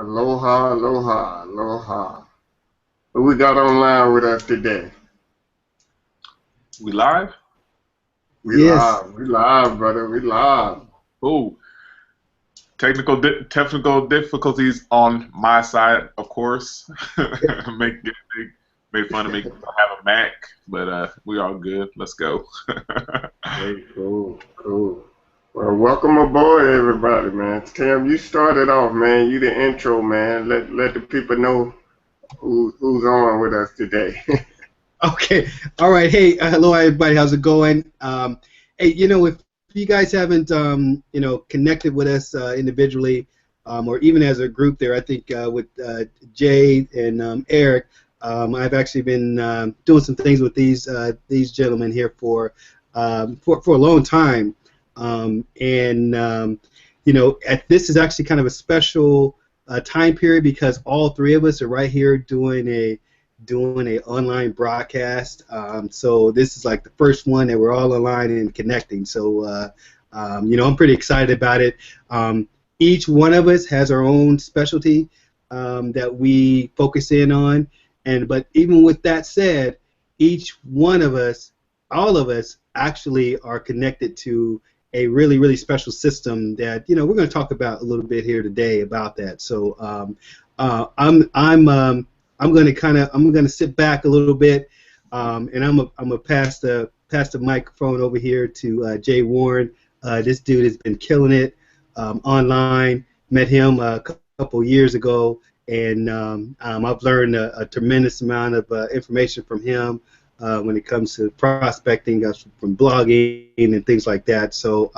Aloha, aloha, aloha. Who we got online with us today? We live? Yes. We live, brother, we live. Oh, technical difficulties on my side, of course. make make fun of me 'cause I have a Mac, but we all good. Let's go. Hey, cool, cool. Well, welcome aboard, everybody, man. Tim, you started off, man. You the intro, man. Let the people know who's on with us today. Okay. All right. Hey, hello everybody. How's it going? Hey, if you guys haven't, connected with us individually, or even as a group there, I think with Jay and Eric, I've actually been doing some things with these gentlemen here for a long time, this is actually kind of a special time period because all three of us are right here doing a online broadcast. So this is like the first one that we're all online and connecting. So I'm pretty excited about it. Each one of us has our own specialty that we focus in on, but even with that said, each one of us, all of us, actually are connected to a really, really special system that we're going to talk about a little bit here today about that. So I'm going to sit back a little bit, and I'm gonna pass the microphone over here to Jay Warren. This dude has been killing it online. Met him a couple years ago, and I've learned a tremendous amount of information from him when it comes to prospecting, from blogging and things like that. So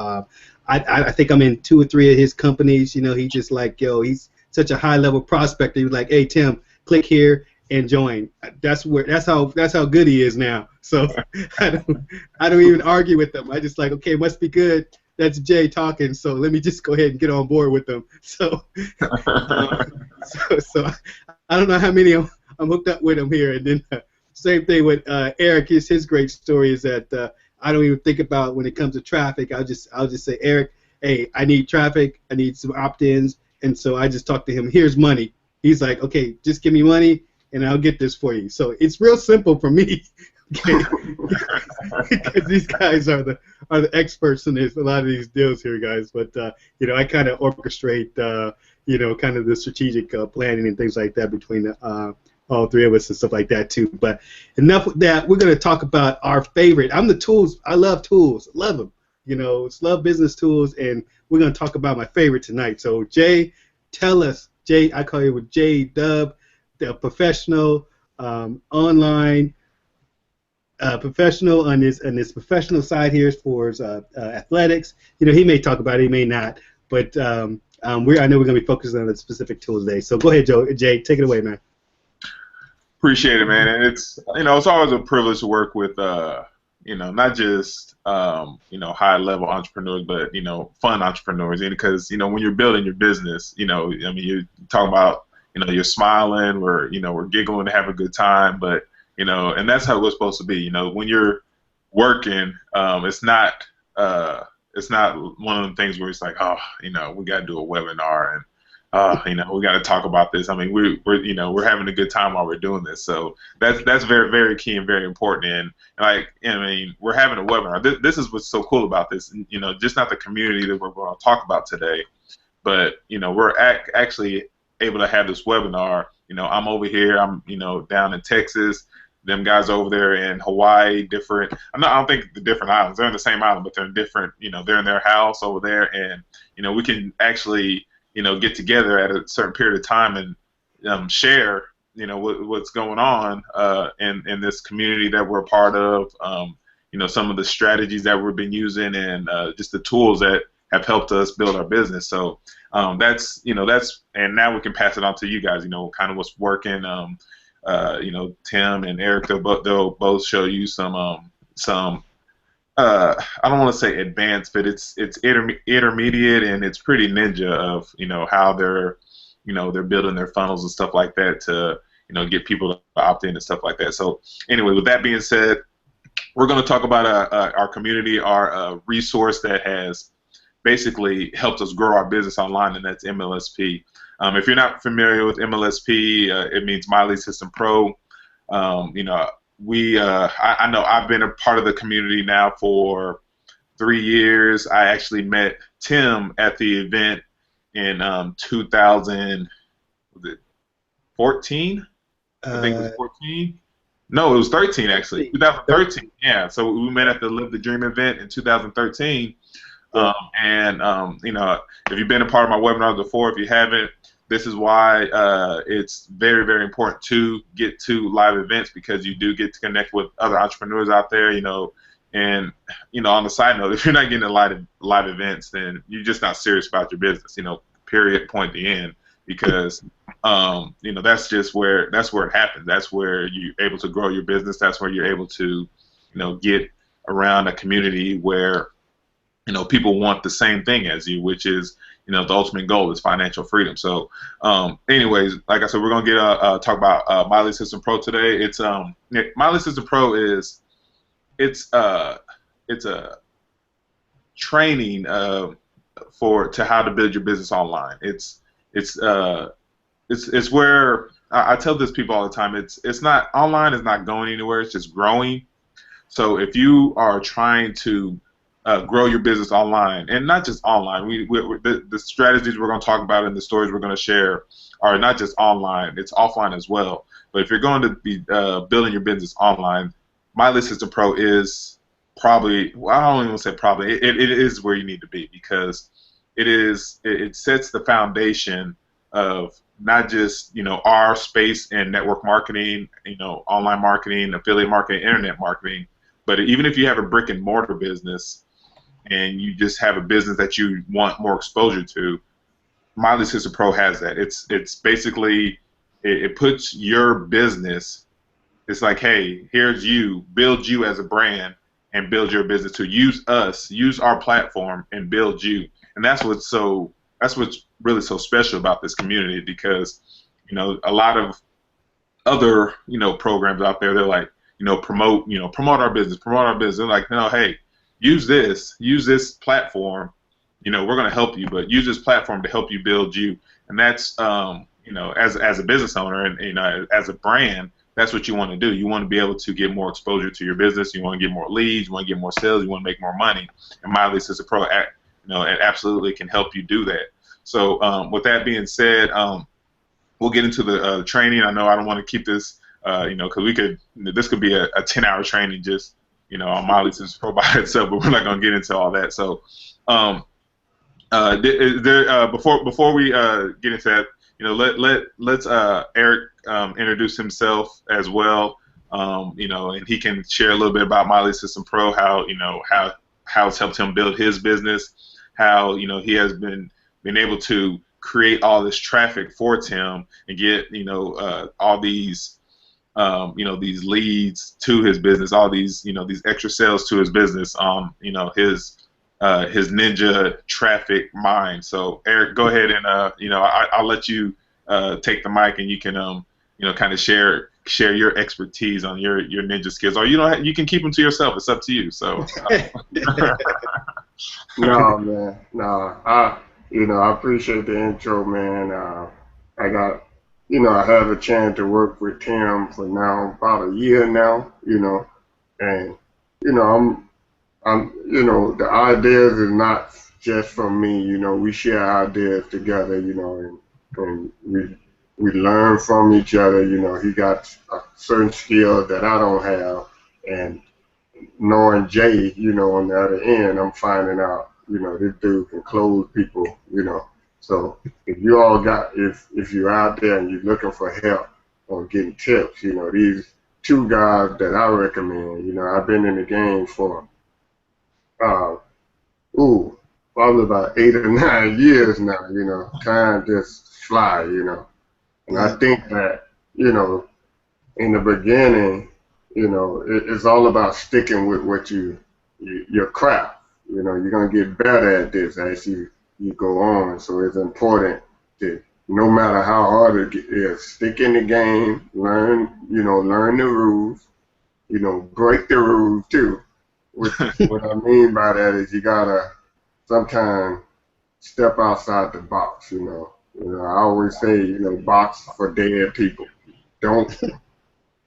I think I'm in 2 or 3 of his companies. He's just like, he's such a high-level prospector. He's like, hey Tim, click here and join. That's how good he is now. So I don't even argue with them. I just like, okay, must be good. That's Jay talking, so let me just go ahead and get on board with them. So so I don't know how many I'm hooked up with him here. And then same thing with Eric. His great story is that I don't even think about when it comes to traffic. I'll just say, Eric, hey, I need traffic. I need some opt-ins, and so I just talk to him. Here's money. He's like, okay, just give me money, and I'll get this for you. So it's real simple for me, okay? Because these guys are the experts in a lot of these deals here, guys. But I kind of orchestrate, kind of the strategic planning and things like that between all three of us and stuff like that too. But enough with that. We're going to talk about our favorite. I'm the tools. I love tools. Love them. Love business tools, and we're going to talk about my favorite tonight. So Jay, tell us. Jay, I call you with Jay Dub, the professional online professional on this professional side here for his, athletics. He may talk about it, he may not, but I know we're going to be focusing on a specific tool today. So go ahead, Jay, take it away, man. Appreciate it, man. And it's always a privilege to work with not just high level entrepreneurs, but fun entrepreneurs. And because when you're building your business, you talk about you're smiling, we're giggling to have a good time, but and that's how it's supposed to be. When you're working, it's not one of the things where it's like, oh, we got to do a webinar and we got to talk about this. I mean, we're having a good time while we're doing this. So that's very, very key and very important. And we're having a webinar. This is what's so cool about this. Just not the community that we're going to talk about today, but we're actually able to have this webinar. I'm over here. I'm down in Texas. Them guys over there in Hawaii, different. I don't think the different islands. They're in the same island, but they're in different. They're in their house over there, and we can actually get together at a certain period of time and share, what's going on in this community that we're a part of, some of the strategies that we've been using and just the tools that have helped us build our business. So that's, and now we can pass it on to you guys, kind of what's working. Tim and Eric, they'll both show you some I don't want to say advanced, but it's intermediate, and it's pretty ninja of how they're building their funnels and stuff like that to get people to opt in and stuff like that. So anyway, with that being said, we're going to talk about our community, our resource that has basically helped us grow our business online, and that's MLSP. If you're not familiar with MLSP, it means My Lead System Pro. You know, I know I've been a part of the community now for 3 years. I actually met Tim at the event in 2014. I think it was 14. No, it was 13 actually. 2013. Yeah. So we met at the Live the Dream event in 2013. You know, if you've been a part of my webinars before, if you haven't, this is why it's very, very important to get to live events, because you do get to connect with other entrepreneurs out there. You know, and you know, on the side note, if you're not getting to live events, then you're just not serious about your business. You know, period, point, the end. Because you know, that's where it happens. That's where you're able to grow your business. That's where you're able to, you know, get around a community where, you know, people want the same thing as you, which is, you know, the ultimate goal is financial freedom. So, anyways, like I said, we're gonna get talk about My Lead System Pro today. It's My Lead System Pro is it's a training to how to build your business online. It's where I tell this people all the time. It's not online. Is not going anywhere. It's just growing. So if you are trying to grow your business online, and not just online, the strategies we're going to talk about and the stories we're going to share are not just online. It's offline as well. But if you're going to be building your business online, My Lead System Pro is probably, well, I don't even say probably, it is where you need to be, because it sets the foundation of not just, you know, our space in network marketing, you know, online marketing, affiliate marketing, internet marketing, but even if you have a brick and mortar business and you just have a business that you want more exposure to, My Lead System Pro has that. It's basically, it puts your business, it's like, hey, here's you, build you as a brand and build your business to use us, use our platform and build you. And that's what's really so special about this community, because, you know, a lot of other, you know, programs out there, they're like, you know, promote our business. They're like, no, hey, use this platform. You know, we're going to help you, but use this platform to help you build you. And that's, you know, as a business owner and, you know, as a brand, that's what you want to do. You want to be able to get more exposure to your business. You want to get more leads. You want to get more sales. You want to make more money. And My Lead System Pro, you know, it absolutely can help you do that. So with that being said, we'll get into the training. I know I don't want to keep this, you know, because this could be a 10-hour training just, you know, on My Lead System Pro by itself, but we're not going to get into all that. So before we get into that, you know, let's Eric introduce himself as well. You know, and he can share a little bit about My Lead System Pro, how, you know, how it's helped him build his business, how, you know, he has been able to create all this traffic for Tim and get, you know, all these, you know, these leads to his business, all these, you know, these extra sales to his business, you know, his ninja traffic mind. So Eric, go ahead and, you know, I'll let you take the mic, and you can, you know, kind of share your expertise on your ninja skills, or you can keep them to yourself. It's up to you. So. No, man, no. You know, I appreciate the intro, man. I got, you know, I have a chance to work with Tim for now about a year now, you know, and, you know, I'm, you know, the ideas is not just from me, you know, we share ideas together, you know, and we learn from each other, you know, he got a certain skill that I don't have, and knowing Jay, you know, on the other end, I'm finding out, you know, this dude can close people, you know. So if you're out there and you're looking for help or getting tips, you know, these two guys that I recommend, you know, I've been in the game for, probably about 8 or 9 years now, you know, time just fly, you know. And I think that, you know, in the beginning, you know, it's all about sticking with what your craft. You know, you're going to get better at this as you go on. So it's important to, no matter how hard it is, stick in the game, learn the rules, you know, break the rules too. What I mean by that is you got to sometimes step outside the box, you know. I always say, box for dead people. Don't,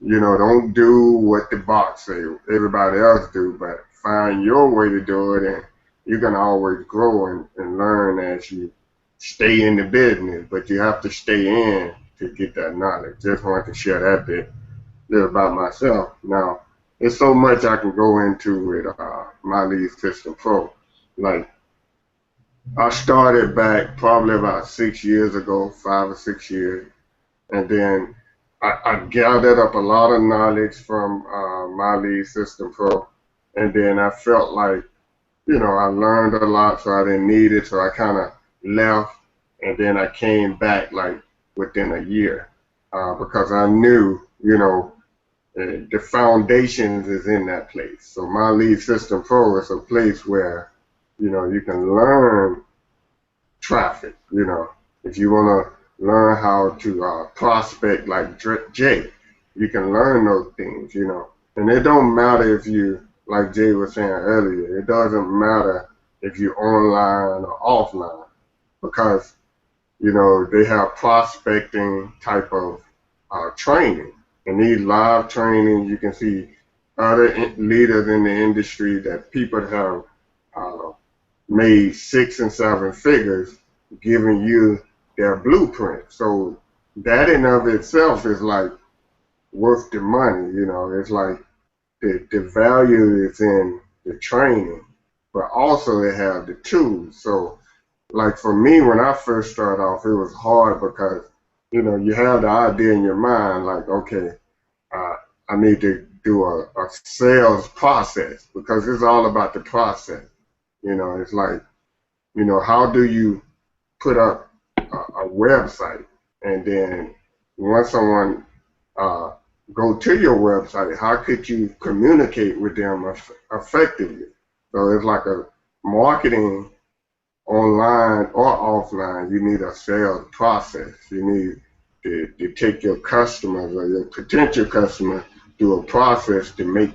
don't do what the box say, everybody else do, but find your way to do it, and you can always grow and learn as you stay in the business, but you have to stay in to get that knowledge. Just wanted to share that bit about myself. Now, there's so much I can go into with My Lead System Pro. Like, I started back probably about 6 years ago, 5 or 6 years, and then I gathered up a lot of knowledge from My Lead System Pro, and then I felt like, I learned a lot, so I didn't need it, so I kind of left, and then I came back like within a year because I knew, the foundations is in that place. So My Lead System Pro is a place where, you can learn traffic. If you want to learn how to prospect like Jay, you can learn those things. And it don't matter if you, like Jay was saying earlier, it doesn't matter if you're online or offline because, they have prospecting type of training. And these live training, you can see other leaders in the industry that people have made 6 and 7 figures giving you their blueprint. So that in of itself is like worth the money. It's like the value is in the training, but also they have the tools. So like for me, when I first started off, it was hard because, you have the idea in your mind, like, okay, I need to do a sales process because it's all about the process. It's like, how do you put up a website, and then once someone go to your website, how could you communicate with them effectively? So it's like a marketing online or offline, you need a sales process. You need to take your customers or your potential customers through a process to make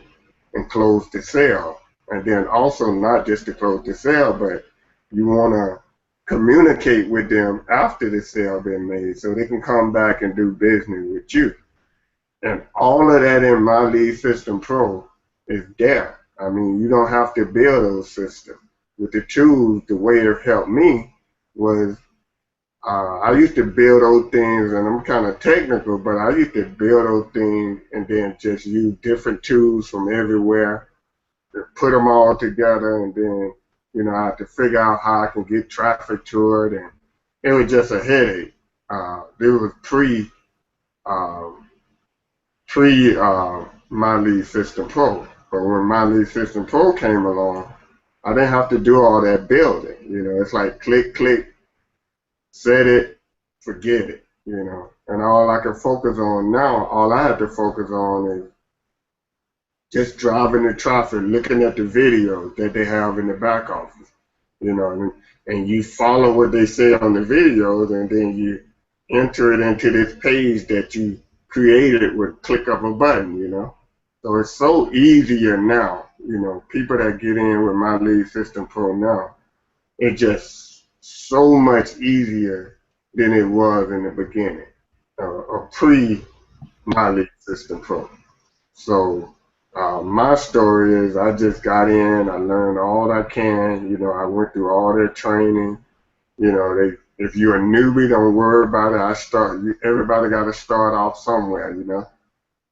and close the sale. And then also not just to close the sale, but you want to communicate with them after the sale been made so they can come back and do business with you. And all of that in My Lead System Pro is there. I mean, you don't have to build those systems. With the tools, the way it helped me was I used to build those things, and I'm kind of technical, but I used to build those things and then just use different tools from everywhere, put them all together, and then, I had to figure out how I can get traffic to it, and it was just a headache. It was My Lead System Pro, but when My Lead System Pro came along, I didn't have to do all that building. It's like click, click, set it, forget it, And all I can focus on now, all I have to focus on is just driving the traffic, looking at the videos that they have in the back office, and you follow what they say on the videos, and then you enter it into this page that you created with click of a button, So it's so easier now, people that get in with My Lead System Pro now, it's just so much easier than it was in the beginning, or pre-My Lead System Pro. So my story is I just got in, I learned all I can, I went through all their training, if you're a newbie, don't worry about it. Everybody got to start off somewhere,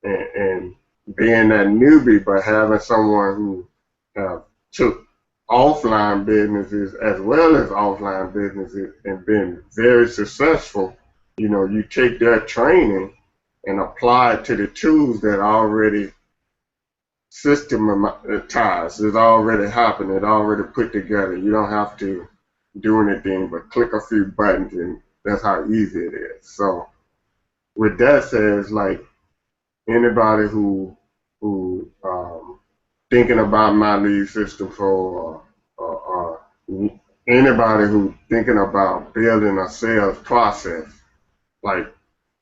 and being that newbie, but having someone who took offline businesses as well as offline businesses and been very successful, you take that training and apply it to the tools that already systematized, it's already happened, it's already put together. You don't have to do anything but click a few buttons, and that's how easy it is. So with that said, it's like anybody who thinking about My Lead System Pro, or anybody who thinking about building a sales process, like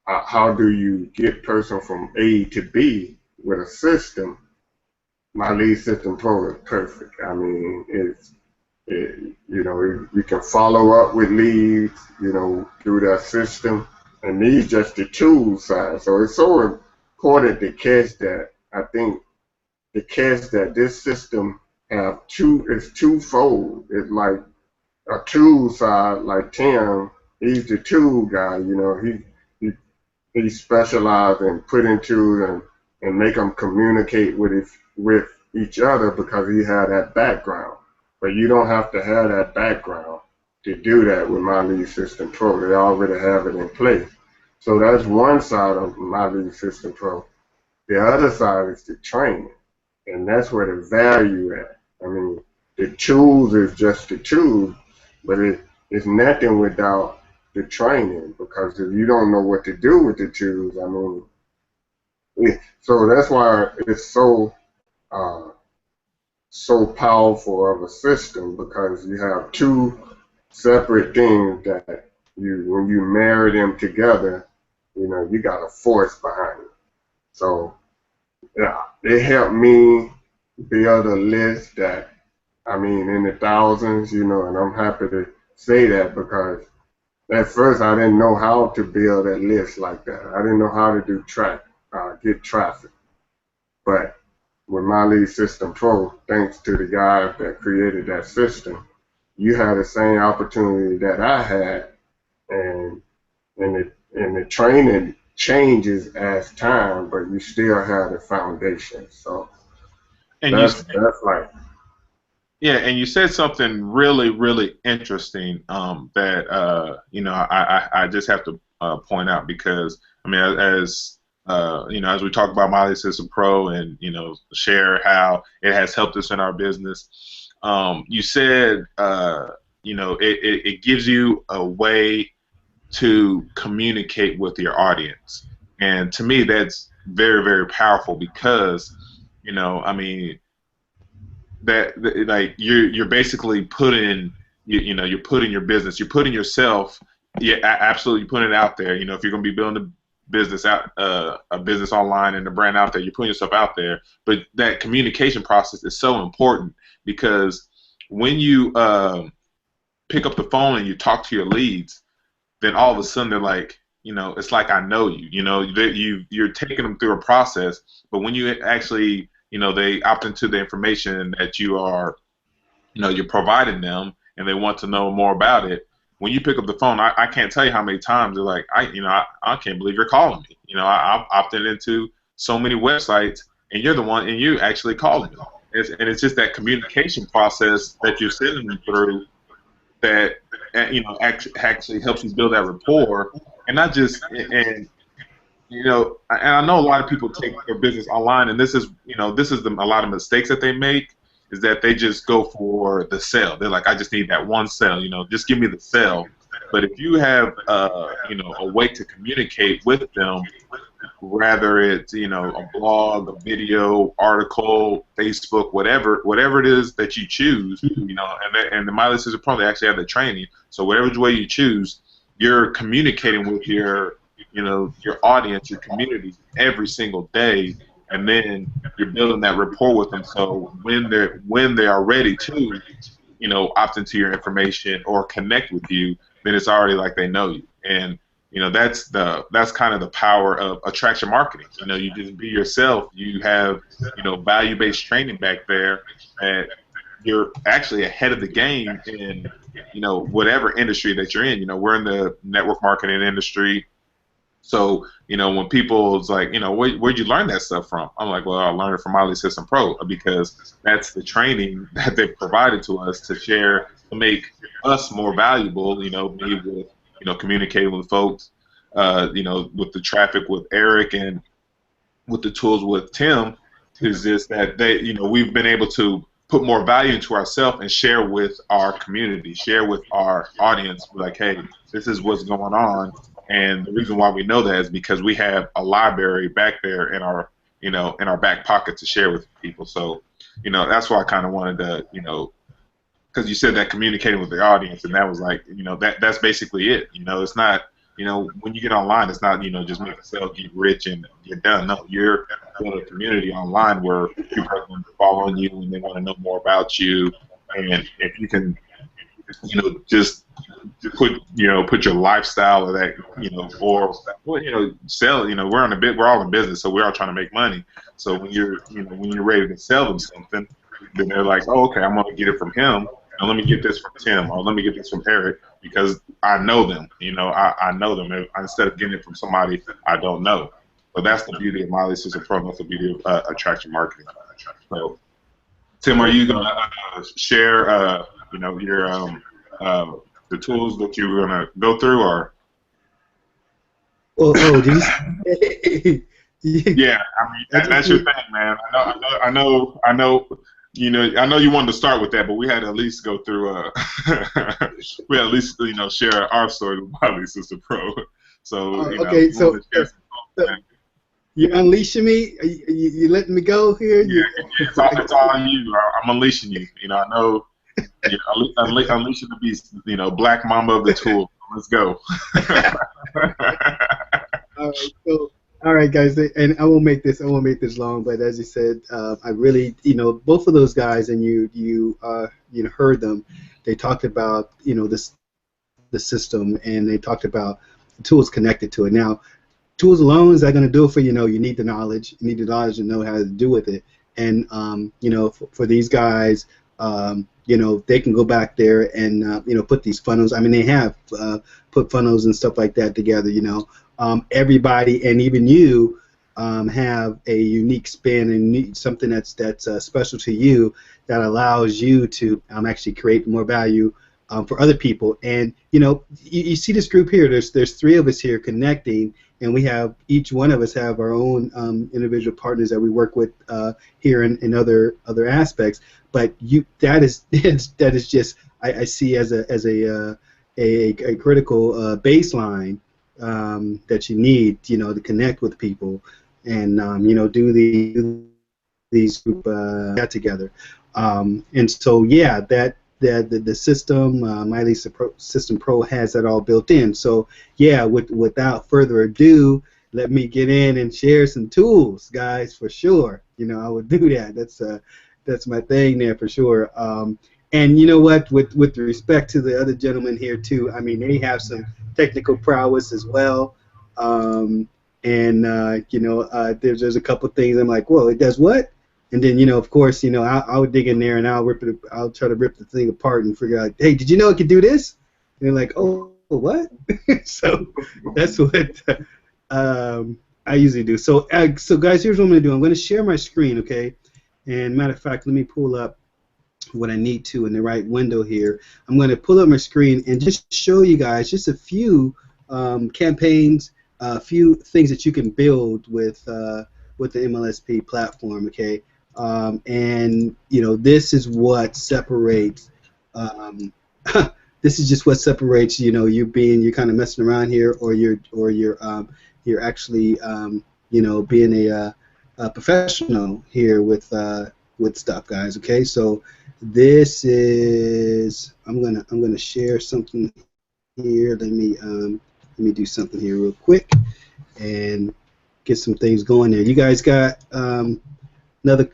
how do you get person from A to B with a system? My Lead System Pro is perfect. I mean, You know, you can follow up with leads, you know, through that system. And these just the tool side. So it's so important to catch that. I think to catch that this system it's twofold. It's like a tool side, like Tim, he's the tool guy, you know, he he specialized in putting tools and make them communicate with each other because he had that background. But you don't have to have that background to do that with My Lead System Pro. They already have it in place. So that's one side of My Lead System Pro. The other side is the training, and that's where the value at. I mean, the tools is just the tools, but it's nothing without the training, because if you don't know what to do with the tools, I mean, so that's why it's uh, so powerful of a system, because you have two separate things that when you marry them together, you know, you got a force behind it. So yeah, it helped me build a list that, I mean, in the thousands, you know, and I'm happy to say that, because at first I didn't know how to build a list like that. I didn't know how to get traffic. But with My Lead System Pro, thanks to the guy that created that system, you had the same opportunity that I had, and the training changes as time, but you still have the foundation. So And that's like, yeah, and you said something really, really interesting that you know, I just have to point out, because I mean, as you know, as we talk about My Lead System Pro and, you know, share how it has helped us in our business, you said you know, it gives you a way to communicate with your audience, and to me that's very, very powerful, because, you know, I mean, like you're basically putting, you know, you're putting your business, you're putting yourself, yeah, absolutely, you're putting it out there. You know, if you're going to be building a business out, a business online and a brand out there, you're putting yourself out there. But that communication process is so important, because when you pick up the phone and you talk to your leads, then all of a sudden they're like, you know, it's like, I know you. You know, you're taking them through a process, but when you actually, you know, they opt into the information that you are, you know, you're providing them, and they want to know more about it. When you pick up the phone, I can't tell you how many times they're like, I can't believe you're calling me. You know, I've opted into so many websites, and you're the one, and you actually calling me. And it's just that communication process that you're sending them through that, you know, actually helps you build that rapport, and not just, and you know, and I know a lot of people take their business online, and this is, you know, this is a lot of mistakes that they make, is that they just go for the sale. They're like, I just need that one sale, you know, just give me the sale. But if you have, you know, a way to communicate with them, whether it's, you know, a blog, a video, article, Facebook, whatever it is that you choose, you know, and the My Lead System Pro, they actually have the training. So whatever way you choose, you're communicating with your, you know, your audience, your community every single day, and then you're building that rapport with them. So when they are ready to, you know, opt into your information or connect with you, then it's already like they know you. And you know, that's kind of the power of attraction marketing. You know, you just be yourself. You have, you know, value-based training back there, and you're actually ahead of the game in, you know, whatever industry that you're in. You know, we're in the network marketing industry. So, you know, when people's like, you know, where'd you learn that stuff from? I'm like, well, I learned it from My Lead System Pro, because that's the training that they've provided to us to share, to make us more valuable, you know, me with, you know, communicating with folks, you know, with the traffic with Eric, and with the tools with Tim, is just that they, you know, we've been able to put more value into ourselves and share with our community, share with our audience, like, hey, this is what's going on. And the reason why we know that is because we have a library back there in our, you know, in our back pocket to share with people. So, you know, that's why I kind of wanted to, you know, because you said that communicating with the audience, and that was like, you know, that's basically it. You know, it's not, you know, when you get online, it's not, you know, just make a sale, get rich, and you're done. No, you're building a community online where people are going to be following you, and they want to know more about you. and if you can, just put your lifestyle of that, or well, sell. We're on we're all in business, so we're all trying to make money. So when you're ready to sell them something, then they're like, oh, okay, I'm gonna get it from him. And let me get this from Tim, or let me get this from Eric, because I know them. I know them instead of getting it from somebody I don't know. So that's the beauty of Miley System Pro. That's the beauty of attraction marketing. So, Tim, are you gonna share, your the tools that you're gonna go through, or? Did you? Yeah, I mean that's your thing, man. I know. I know you wanted to start with that, but we had to at least go through. We had at least share our story with Miley System Pro. So okay, so you unleashing me? You letting me go here? Yeah, it's all on you. I'm unleashing you. I know. Unleashing the beast. Black Mamba of the tool. Let's go. All right, guys, and I won't make this long, but as you said, I really, both of those guys, and you heard them. They talked about the system, and they talked about the tools connected to it. Now, tools alone is that going to do it for you? You need the knowledge. You need the knowledge to know how to do with it. And for these guys, they can go back there and put these funnels. I mean, they have put funnels and stuff like that together. Everybody and even you have a unique spin and something that's special to you that allows you to actually create more value for other people. And you see this group here. There's three of us here connecting, and we have each one of us have our own individual partners that we work with here in other aspects. But that is just I see as a critical baseline that you need to connect with people and do these group together. And so yeah, that the system Miley System Pro has that all built in. So yeah, without further ado, let me get in and share some tools, guys, for sure. I would do that. That's my thing there for sure. And you know what? With respect to the other gentlemen here too, I mean, they have some technical prowess as well. There's a couple things I'm like, whoa, it does what? And then of course, I'll dig in there and I'll try to rip the thing apart and figure out, hey, did you know it could do this? And they're like, oh, what? So that's what I usually do. So guys, here's what I'm gonna do. I'm gonna share my screen, okay? And matter of fact, let me pull up what I need to in the right window here. I'm going to pull up my screen and just show you guys just a few campaigns, a few things that you can build with the MLSP platform. Okay, and this is what separates. This is just what separates you're kind of messing around here, or you're actually being a professional here with stuff, guys. Okay, so this is I'm gonna share something here. Let me do something here real quick and get some things going there. You guys got another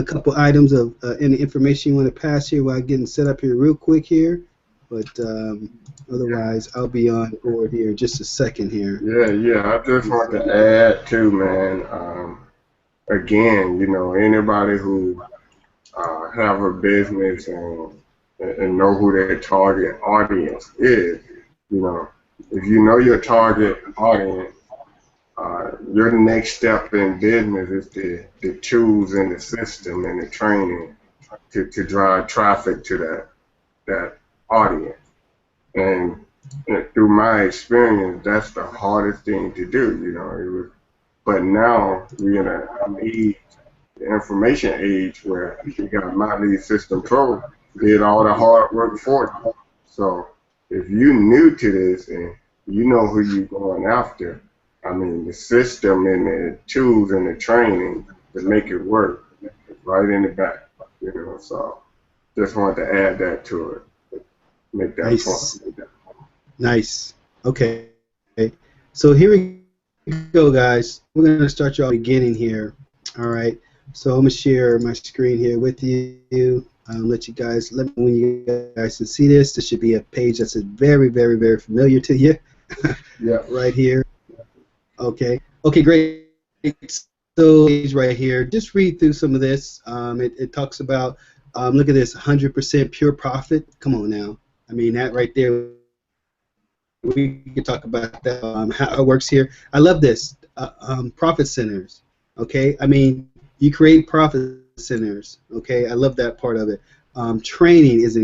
couple items of any information you want to pass here while getting set up here real quick here, but otherwise I'll be on board here in just a second here. Yeah. I just want to add too, man. Again, anybody who have a business and know who their target audience is, if you know your target audience, your next step in business is the tools and the system and the training to drive traffic to that audience. And through my experience, that's the hardest thing to do, But now we're in an age, the information age, where you got Miley System Pro did all the hard work for you. So if you're new to this and you know who you're going after, I mean, the system and the tools and the training to make it work right in the back, So just wanted to add that to it, make that nice. point. Nice. Okay. So here we go, guys. We're going to start you off beginning here. All right. So I'm gonna share my screen here with you. Let me know when you guys can see this. This should be a page that's very, very, very familiar to you. Yeah. Right here. Okay. Okay, great. So right here, just read through some of this. It talks about, look at this, 100% pure profit. Come on now. I mean, that right there, we can talk about that, how it works here. I love this, profit centers. Okay, I mean, you create profit centers. Okay, I love that part of it. Training is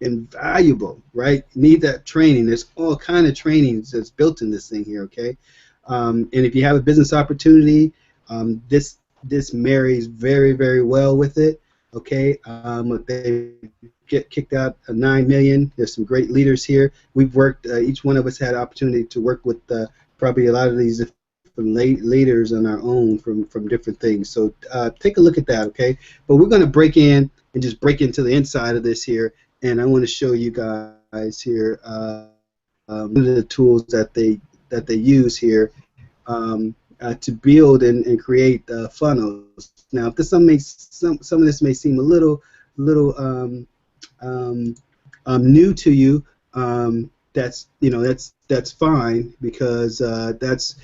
invaluable, right? You need that training. There's all kind of trainings that's built in this thing here. Okay, and if you have a business opportunity, this marries very, very well with it. Okay, they get kicked out of 9 million. There's some great leaders here. We've worked. Each one of us had opportunity to work with probably a lot of these different leaders on our own from different things. So take a look at that. Okay, but we're going to break in and just break into the inside of this here, and I want to show you guys here one of the tools that they use here. To build and create funnels. Now, if this some of this may seem a little new to you, that's fine, because that's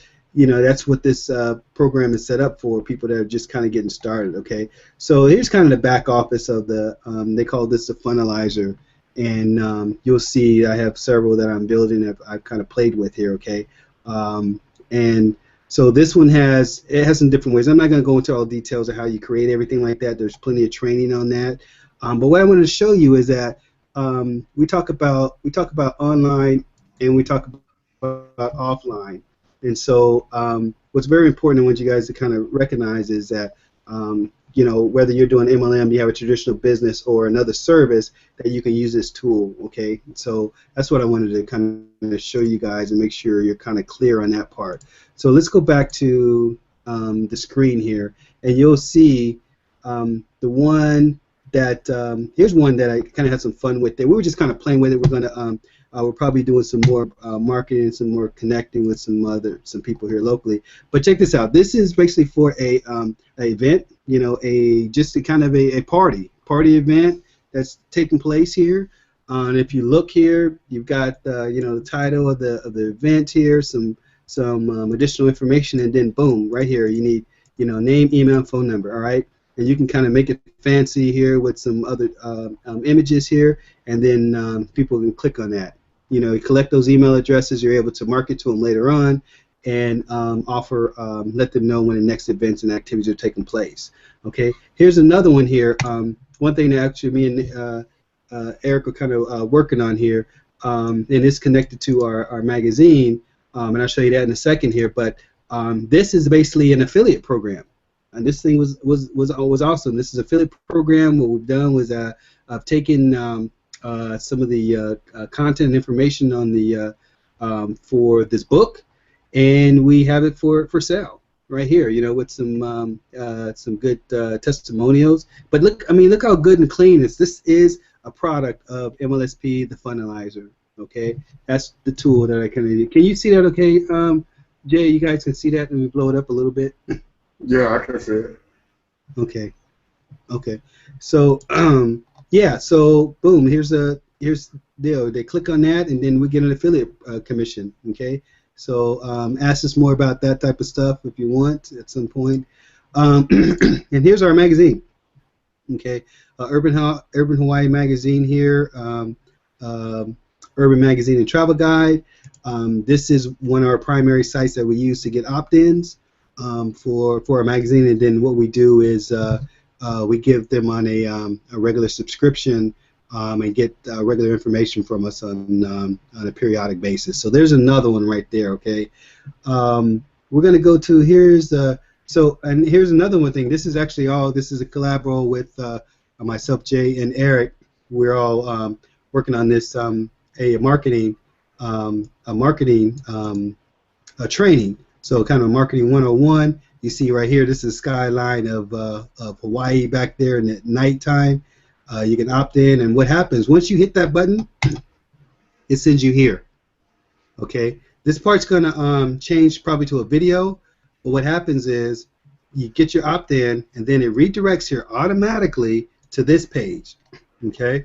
what this program is set up for, people that are just kind of getting started. Okay, so here's kind of the back office of the they call this the funnelizer, and you'll see I have several that I'm building that I've kind of played with here. Okay, and so this one has some different ways. I'm not going to go into all the details of how you create everything like that. There's plenty of training on that. But what I wanted to show you is that we talk about online and we talk about offline. And so what's very important, and what you guys to kind of recognize, is that whether you're doing MLM, you have a traditional business, or another service, that you can use this tool. Okay, so that's what I wanted to kind of show you guys and make sure you're kind of clear on that part. So let's go back to the screen here, and you'll see the one that here's one that I kind of had some fun with. There, we were just kind of playing with it. We're probably doing some more marketing, some more connecting with some people here locally. But check this out. This is basically for a event, just a kind of a party event that's taking place here. And if you look here, you've got the title of the event here, some additional information, and then boom, right here you need name, email, phone number. All right, and you can kind of make it fancy here with some other images here, and then people can click on that. You collect those email addresses. You're able to market to them later on, and let them know when the next events and activities are taking place. Okay, here's another one here. One thing that actually me and Eric are kind of working on here, and it's connected to our magazine, and I'll show you that in a second here. But this is basically an affiliate program, and this thing was awesome. This is an affiliate program. What we've done was I've taken some of the content and information on the for this book, and we have it for sale right here. With some good testimonials. But look how good and clean this. This is a product of MLSP, the Funnelizer. Okay, that's the tool that I kind of need. Can you see that? Okay, Jay, you guys can see that, and we blow it up a little bit. Yeah, I can see it. Okay. So yeah. So boom. Here's the deal. They click on that, and then we get an affiliate commission. Okay. So ask us more about that type of stuff if you want at some point. And here's our magazine. Okay. Urban Hawaii magazine here. Urban Magazine and Travel Guide. This is one of our primary sites that we use to get opt-ins for our magazine, and then what we do is we give them on a regular subscription and get regular information from us on a periodic basis. So there's another one right there. Okay, we're going to go to here's another one thing. This is actually this is a collabo with myself, Jay, and Eric. We're all working on this a marketing training. So kind of marketing 101. You see right here, this is skyline of Hawaii back there in the nighttime. You can opt in, and what happens once you hit that button, it sends you here. Okay, this part's gonna change probably to a video, but what happens is you get your opt-in, and then it redirects here automatically to this page, okay?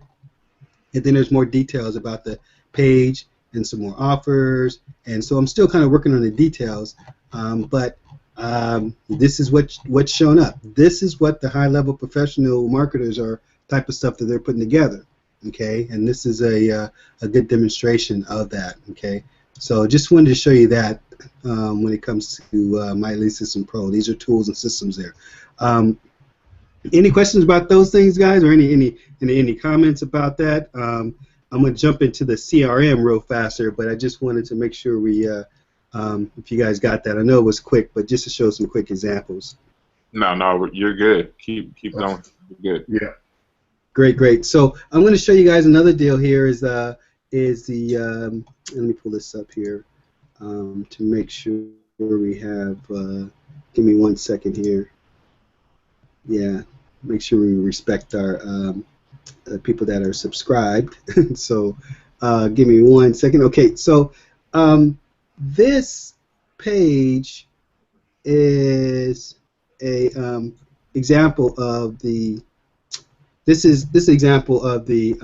And then there's more details about the page and some more offers, and so I'm still kind of working on the details, but this is what's shown up. This is what the high-level professional marketers are type of stuff that they're putting together, okay? And this is a good demonstration of that, okay? So just wanted to show you that when it comes to My Lead System Pro. These are tools and systems there. Any questions about those things, guys, or any comments about that? I'm going to jump into the CRM real faster, but I just wanted to make sure we, if you guys got that. I know it was quick, but just to show some quick examples. No, you're good. Keep going. You're good. Yeah. Great. So I'm going to show you guys another deal here. Is the let me pull this up here to make sure we have. Give me 1 second here. Yeah, make sure we respect our people that are subscribed. So give me 1 second. Okay, so this page is a example of the. This example of the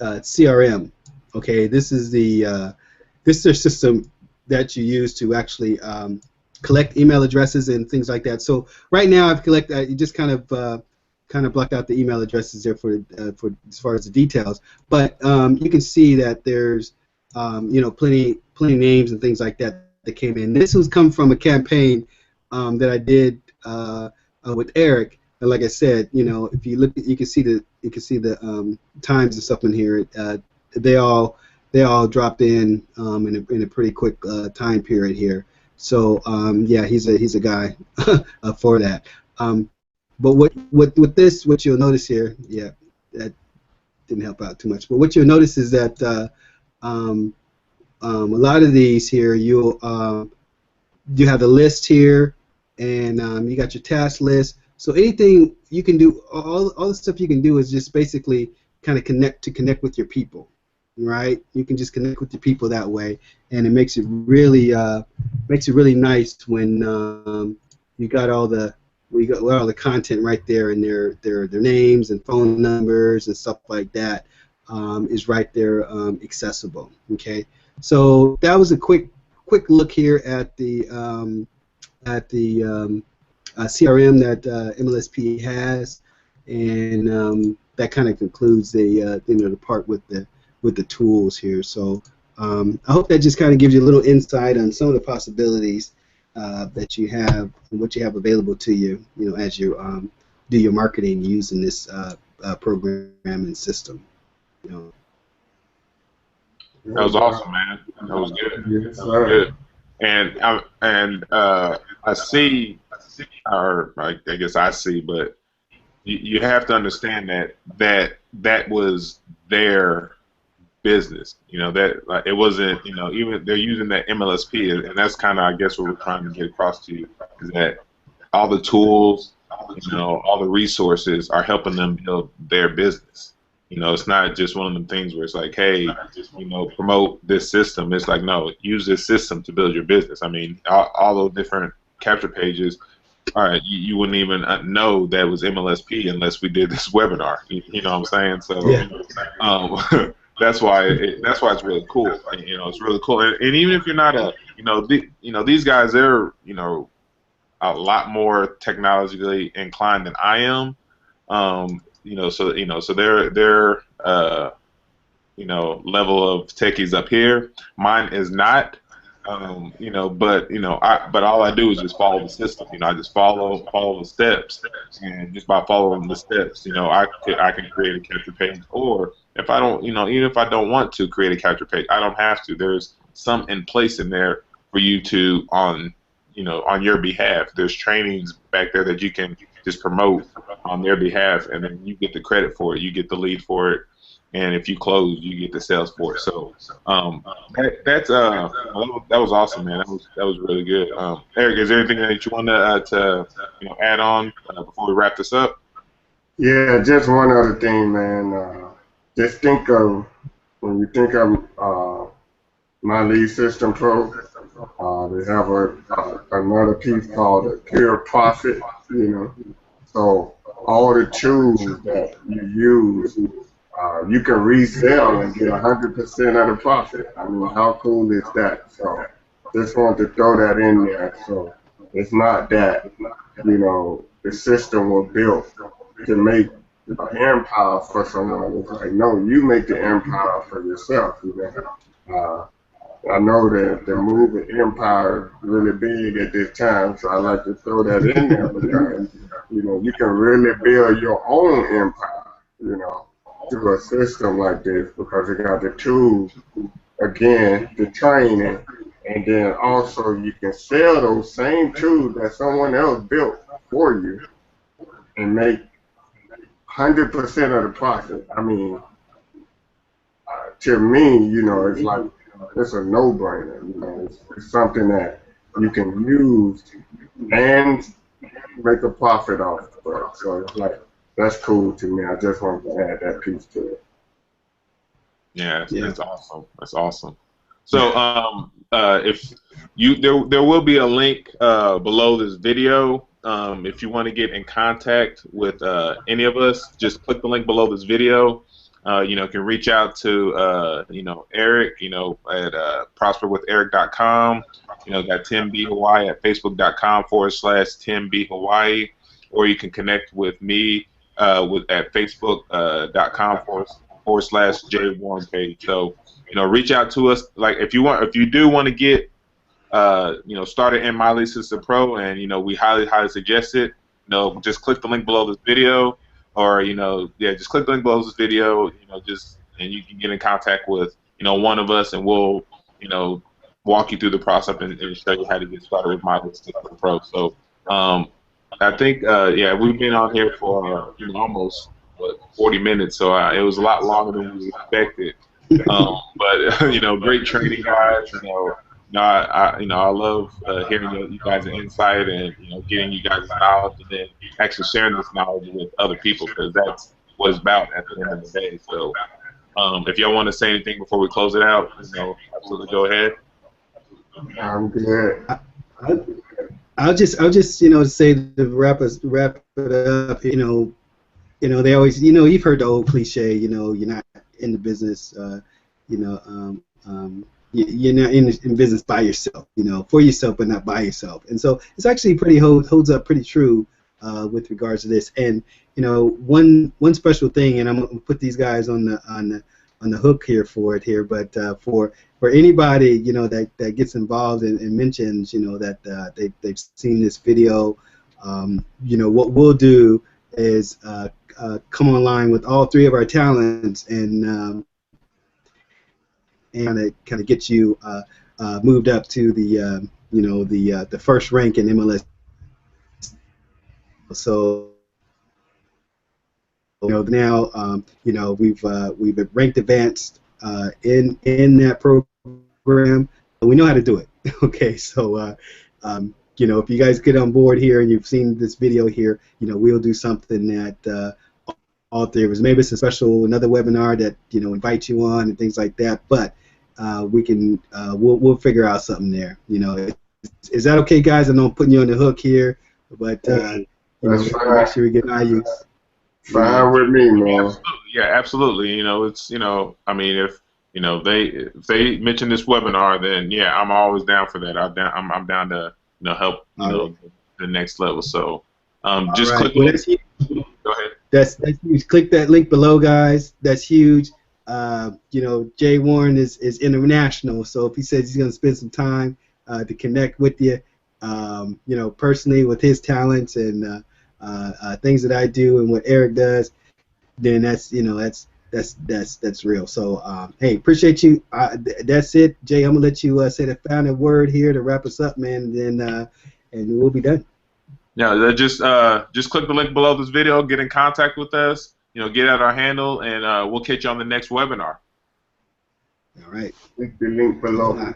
CRM. Okay, this is their system that you use to actually collect email addresses and things like that. So right now I've collected. You just kind of blocked out the email addresses there for as far as the details. But you can see that there's plenty names and things like that came in. This was come from a campaign that I did with Eric. And like I said, if you look, you can see the times and stuff in here. They all dropped in a pretty quick time period here. So yeah, he's a guy for that. But what you'll notice here, yeah, that didn't help out too much. But what you'll notice is that a lot of these here, you have the list here, and you got your task list. So anything you can do, all the stuff you can do is just basically kind of connect with your people, right? You can just connect with your people that way, and it makes it really nice when you got all the content right there, and their names and phone numbers and stuff like that is right there, accessible. Okay, so that was a quick look here at the CRM that MLSP has, and that kind of concludes the part with the tools here. So I hope that just kind of gives you a little insight on some of the possibilities that you have and what you have available to you, as you do your marketing using this program and system. That was awesome, man. That was good. Yes, that was good. And I see, or I guess I see, but you have to understand that was their business. That it wasn't. Even they're using that MLSP, and that's kind of, I guess, what we're trying to get across to you, is that all the tools, all the resources are helping them build their business. It's not just one of them things where it's like, hey, promote this system. It's like, no, use this system to build your business. I mean, all those different capture pages, all right, you wouldn't even know that was MLSP unless we did this webinar. You know what I'm saying? So yeah. That's why it's really cool. It's really cool. And even if you're not these guys, they're a lot more technologically inclined than I am. So their level of techies up here. Mine is not. But all I do is just follow the system. I just follow the steps, and just by following the steps, I can create a capture page. Or if I don't, even if I don't want to create a capture page, I don't have to. There's some in place in there for you to on your behalf. There's trainings back there that you can just promote on their behalf, and then you get the credit for it. You get the lead for it. And if you close, you get the sales for it. So that was awesome, man. That was really good. Eric, is there anything that you want to add on before we wrap this up? Yeah, just one other thing, man. Just think of, when you think of My Lead System Pro, they have another piece called the Pure Profit, you know. So all the tools that you use, you can resell and get 100% of the profit. I mean, how cool is that? So just want to throw that in there. So it's not that, you know, the system was built to make an empire for someone. It's like, no, you make the empire for yourself, you know. I know that the movie Empire is really big at this time, so I like to throw that in there because, you know, you can really build your own empire, you know, through a system like this because it got the tools, again, the training, and then also you can sell those same tools that someone else built for you and make 100% of the profit. I mean, to me, you know, it's like, it's a no-brainer. You know, it's something that you can use and make a profit off of it. So it's like, that's cool to me. I just wanted to add that piece to it. Yeah, that's awesome. That's awesome. So, if you there will be a link below this video. If you want to get in contact with any of us, just click the link below this video. You know, can reach out to you know, Eric, you know, at prosperwitheric.com. You know, got Tim B Hawaii at facebook.com/Tim B Hawaii, or you can connect with me at facebook.com/J Warren Page. So, you know, reach out to us. Like, if you do want to get you know, started in My Lead System Pro, and you know, we highly suggest it. You know, just click the link below this video. Or, you know, yeah, just click the link below this video, you know, and you can get in contact with, you know, one of us, and we'll, you know, walk you through the process and show you how to get started with My Lead System Pro. So, I think, yeah, we've been on here for, you know, almost 40 minutes, so it was a lot longer than we expected. But you know, great training, guys. You know, I love hearing you guys' insight and, you know, getting you guys' knowledge, and then actually sharing this knowledge with other people, because that's what it's about at the end of the day. So, if y'all want to say anything before we close it out, you know, absolutely go ahead. I'm good. I'll just you know, say to wrap it up. You know, they always, you know, you've heard the old cliche. You know, you're not in the business. You know. You're not in business by yourself, you know, for yourself, but not by yourself. And so it's actually holds up pretty true with regards to this. And you know, one special thing, and I'm gonna put these guys on the hook here for it here, but for anybody, you know, that gets involved and mentions, you know, that they've seen this video, you know, what we'll do is come online with all three of our talents and kind of get you moved up to the you know, the first rank in MLS. So you know, now you know, we've ranked advanced in that program. We know how to do it. Okay, so you know, if you guys get on board here and you've seen this video here, you know, we'll do something that all three of us. Maybe it's another webinar that, you know, invite you on and things like that. But we can we'll figure out something there. You know, is that okay, guys? I know I'm putting you on the hook here, but you know, make sure we get values. Fine with me, man. Absolutely. Yeah, absolutely. You know, it's, you know, I mean, if you know, if they mention this webinar, then yeah, I'm always down for that. I'm down to, you know, help, you know, the next level. So just click. Well, go ahead. That's huge. Click that link below, guys. That's huge. You know, Jay Warren is international, so if he says he's going to spend some time to connect with you, you know, personally with his talents and things that I do and what Eric does, then that's, you know, that's real. So hey, appreciate you. That's it, Jay. I'm gonna let you say the final word here to wrap us up, man. And we'll be done. Yeah, just click the link below this video. Get in contact with us. You know, get out our handle, and we'll catch you on the next webinar. All right. Click the link below.